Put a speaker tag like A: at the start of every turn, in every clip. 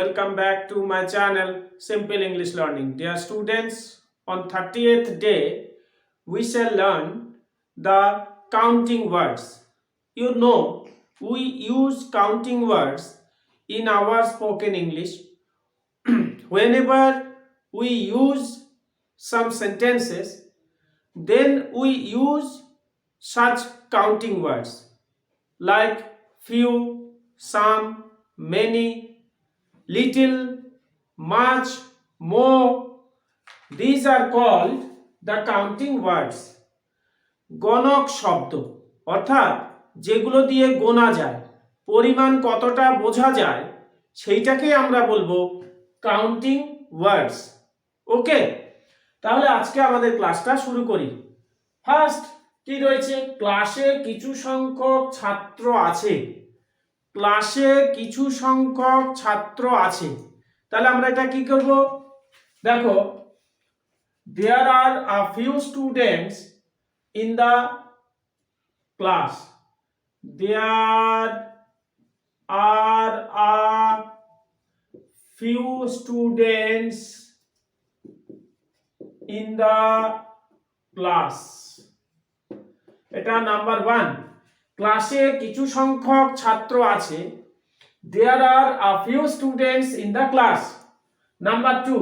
A: welcome back to my channel Simple English Learning. Dear students, on 30th day we shall learn the counting words. You know, we use counting words in our spoken English. Whenever we use some sentences, then we use such counting words like few, some, many, little, much, more. These are called the counting words. গণক শব্দ অর্থাৎ যেগুলো দিয়ে গোনা যায়, পরিমাণ কতটা বোঝা যায়, সেইটাকে আমরা বলবো কাউন্টিং ওয়ার্ডস। ওকে, তাহলে আজকে আমাদের ক্লাসটা শুরু করি। ফার্স্ট কি রয়েছে? ক্লাসে কিছু সংখ্যক ছাত্র আছে। ক্লাসে কিছু সংখ্যক ছাত্র আছে, তাহলে আমরা এটা কি করব? দেখো, there are a few students in the class. There are a few students in the class. এটা নাম্বার 1। ক্লাসে কিছু সংখ্যক ছাত্র আছে। There are a few students in the class. Number 2,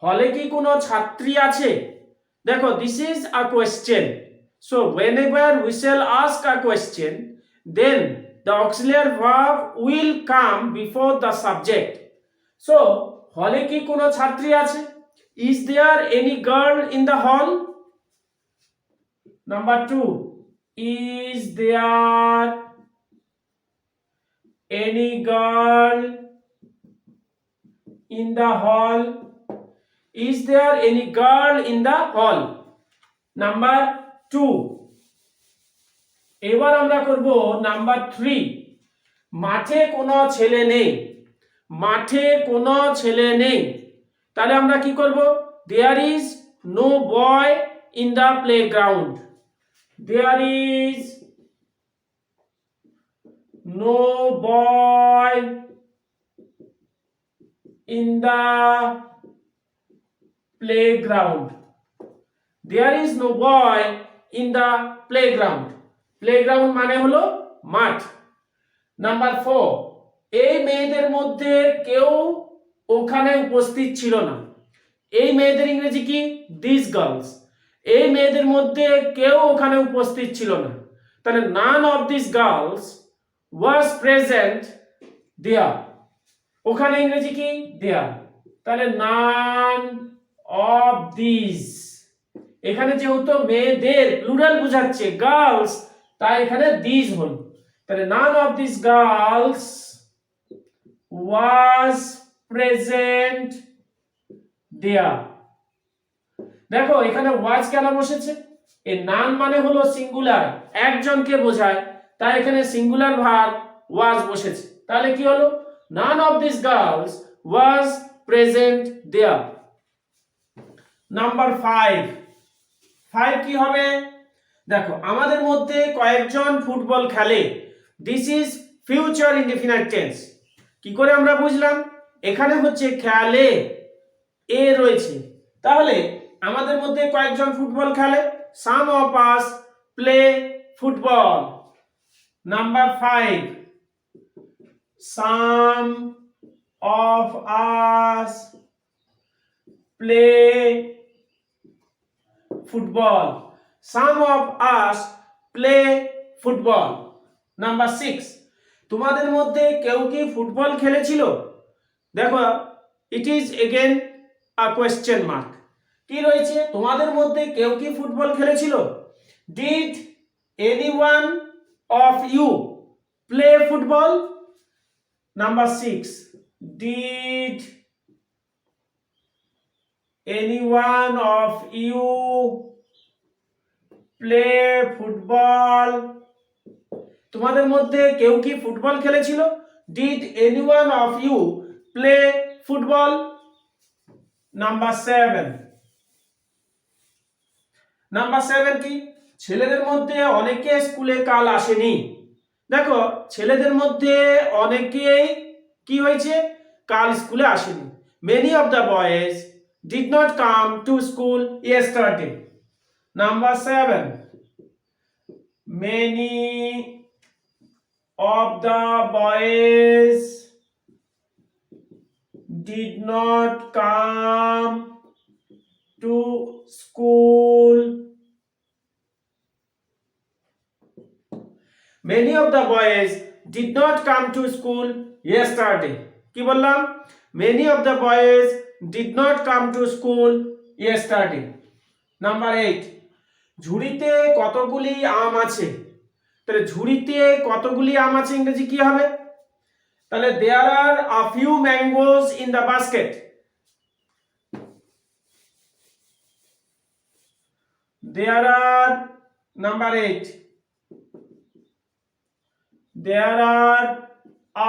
A: হলে কি কোনো ছাত্রী আছে? দেখো, this is a question. So whenever we shall ask a question, then the auxiliary verb will come before the subject. So হলে কি কোনো ছাত্রী আছে? Is there any girl in the hall? Number 2, is there any girl in the hall? Is there any girl in the hall? Number 2. এবার আমরা করব number 3। মাঠে কোনো ছেলে নেই। মাঠে কোনো ছেলে নেই, তাহলে আমরা কি করব? There is no boy in the playground. There is no boy in the playground. There is no boy in the playground. Playground মানে হলো মাঠ। নাম্বার 4, এই মেয়েদের মধ্যে কেউ ওখানে উপস্থিত ছিল না। এই মেয়েদের ইংরেজি কি? These girls. এই মেয়েদের মধ্যে কেউ ওখানে উপস্থিত ছিল না, তাহলে none of these girls was present there. ওখানে ইংরেজি কি? there. তাহলে none of these, এখানে যেহেতু মেয়েদের প্লুরাল বোঝাচ্ছে গার্লস, তাই এখানে these হল। তাহলে none of these girls was present there. দেখো, এখানে ওয়াজ কেন বসেছে? এই নান মানে হলো সিঙ্গুলার, একজনকে বোঝায়, তাই এখানে সিঙ্গুলার ভার্ব ওয়াজ বসেছে। তাহলে কি হলো? none of these girls was present there. Number 5 কি হবে? দেখো, আমাদের মধ্যে কয়েকজন ফুটবল খেলে। This is future indefinite tense. কি করে আমরা বুঝলাম? এখানে হচ্ছে খেলে, এ রয়েছে, তাহলে আমাদের মধ্যে কয়েকজন ফুটবল খেলে। Some of us play football. Number 5, some of us play football. Some of us play football. Number 6, তোমাদের মধ্যে কেউ কি ফুটবল খেলেছিল? দেখো, it is again a question mark. কি রয়েছে? তোমাদের মধ্যে কেউ কি ফুটবল খেলেছিল? Did anyone of you play football? Number 6, did anyone of you play football? তোমাদের মধ্যে কেউ কি ফুটবল খেলেছিল? Did anyone of you play football? Number 7 কি? ছেলেদের মধ্যে অনেকে স্কুলে কাল আসেনি। দেখো, ছেলেদের মধ্যে অনেকেই কি হয়েছে? কাল স্কুলে আসেনি। Many of the boys did not come to school yesterday. Number 7. Many of the boys did not come to school. Many of the boys did not come to school yesterday. কি বললাম? Many of the boys did not come to school yesterday. Number 8. ঝুড়িতে কতগুলি আম আছে? তাহলে ঝুড়িতে কতগুলি আম আছে ইংরেজি কি হবে? তাহলে there are a few mangoes in the basket. There are, number 8. There are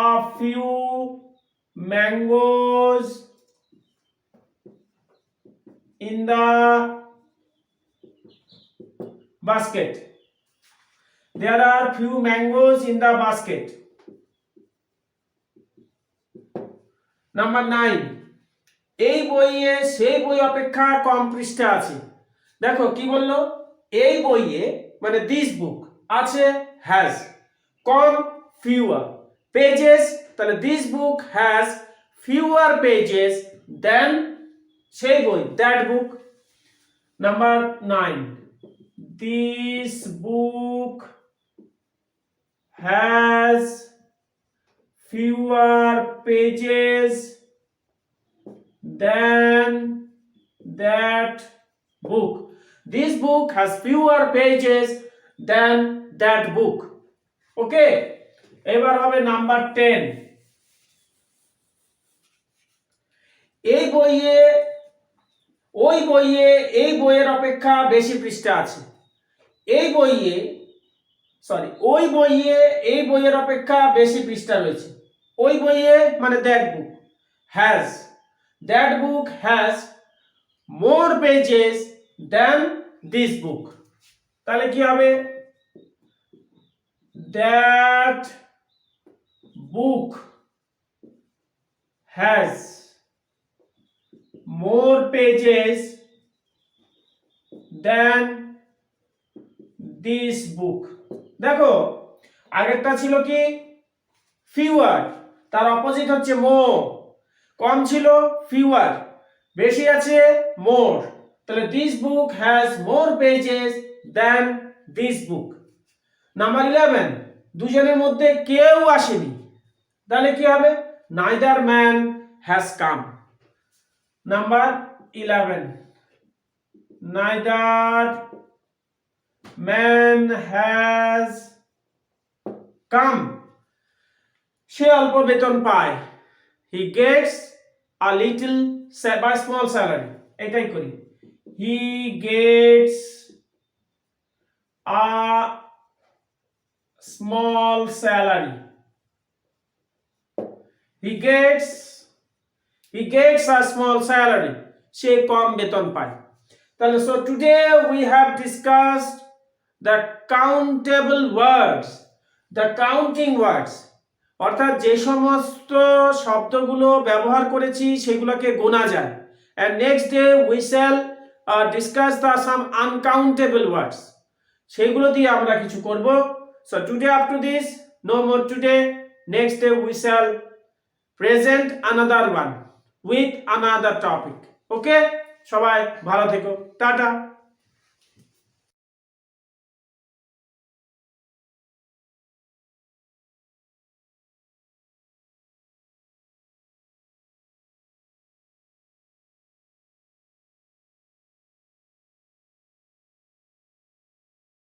A: a few mangoes in the basket. There are few mangoes in the basket. Number 9. এই বইয়ে সেই বই অপেক্ষা কম পৃষ্ঠা আছে। দেখো কি বললো, এই বইয়ে মানে দিস বুক আছে হ্যাজ, কম ফিউয়ার পেজেস, তাহলে this book has fewer pages then সেই বই that book. Number 9. This book has fewer pages than that book. This book has fewer pages than that book. Okay, এবার হবে number 10. এই বইয়ে ওই বইয়ে এই বইয়ের অপেক্ষা বেশি পৃষ্ঠা আছে। এই বইয়ে ওই বইয়ে এই বইয়ের অপেক্ষা বেশি পৃষ্ঠা রয়েছে। ওই বইয়ে মানে that book has, that book has more pages than this বুক। তাহলে কি হবে? That book has more pages than this বুক। দেখো আগেরটা ছিল কি ফিউয়ার, তার অপোজিট হচ্ছে মোর। কম ছিল ফিউয়ার, বেশি আছে মোর। তাহলে this book has more pages than this book. Number 11. দুজনের মধ্যে কেউ আসেনি, তাহলে কি হবে? Neither man has come. Number 11. Neither man has come. সে অল্প বেতন পায়। he gets a little by small salary. এটাই করি, he gets a small salary. he gets a small salary. সে কম বেতন পায়। তাহলে so today we have discussed the countable words, the counting words, অর্থাৎ যে সমস্ত শব্দগুলো ব্যবহার করেছি সেগুলোকে গোনা যায়। and next day we shall discuss the some uncountable words, সেগুলো দিয়ে আমরা কিছু করব। so today up to this, no more today. next day we shall present another one with another topic. okay, সবাই ভালো থেকো, টাটা।